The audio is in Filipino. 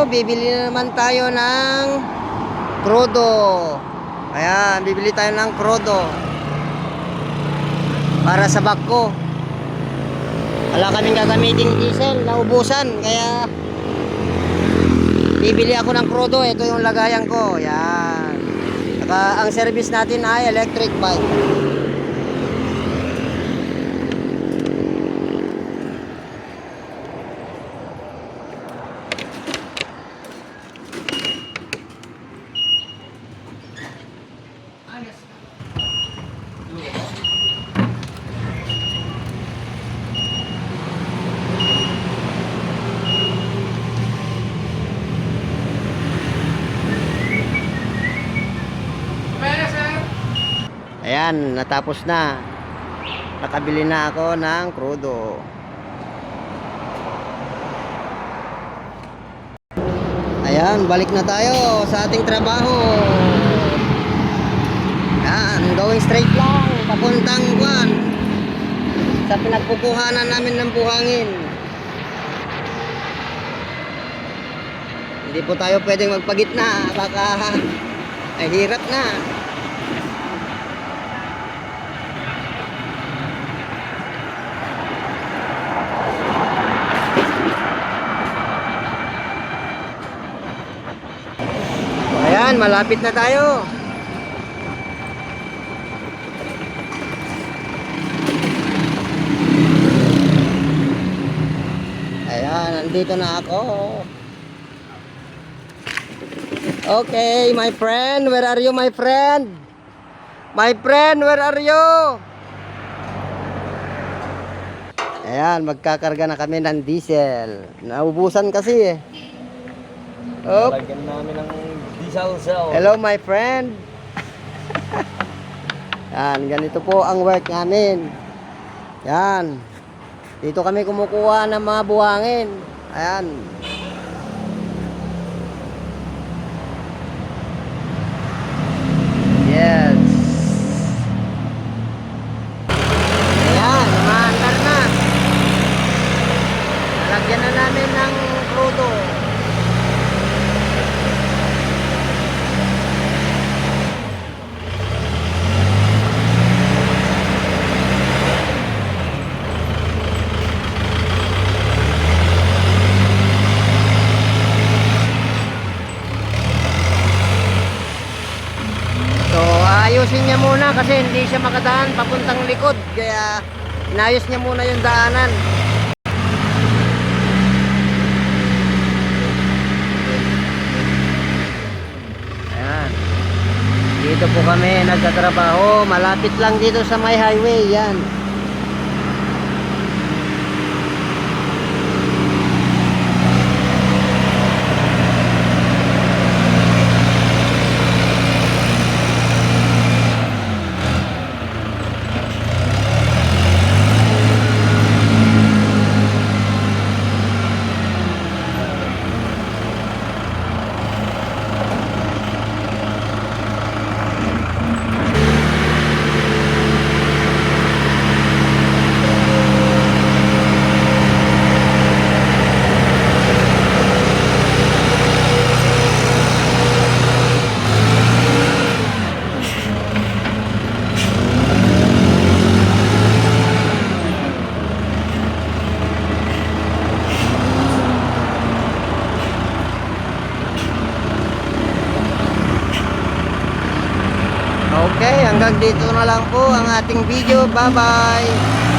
bibili na naman tayo ng crudo. Ayan, bibili tayo ng crudo para sa bako. Wala kaming gagamiting diesel, naubusan, kaya bibili ako ng crudo. Ito yung lagayan ko. Ayan. Saka ang service natin ay electric bike. Ayan, natapos na. Nakabili na ako ng crudo. Ayan, balik na tayo sa ating trabaho. Ayan, going straight lang papuntang Guan sa pinagpupuhanan namin ng buhangin. Hindi po tayo pwedeng magpagitna, baka ay hirap na. Ayan, malapit na tayo. Ayan, nandito na ako. Okay, my friend, where are you, my friend? My friend, where are you? Ayan, magkakarga na kami ng diesel. Naubusan kasi eh. Lalagyan namin ng diesel cell. Hello my friend. Yan, ganito po ang work namin. Yan. Dito kami kumukuha ng mga buhangin. Ayan. Yes. Ayan, umaandar na. Lagyan na namin ng crudo. Ayusin niya muna kasi hindi siya makadaan papuntang likod, kaya inayos niya muna yung daanan. Ayan. Dito po kami nagtatrabaho, malapit lang dito sa may highway. Yan. Okay, hanggang dito na lang po ang ating video. Bye-bye!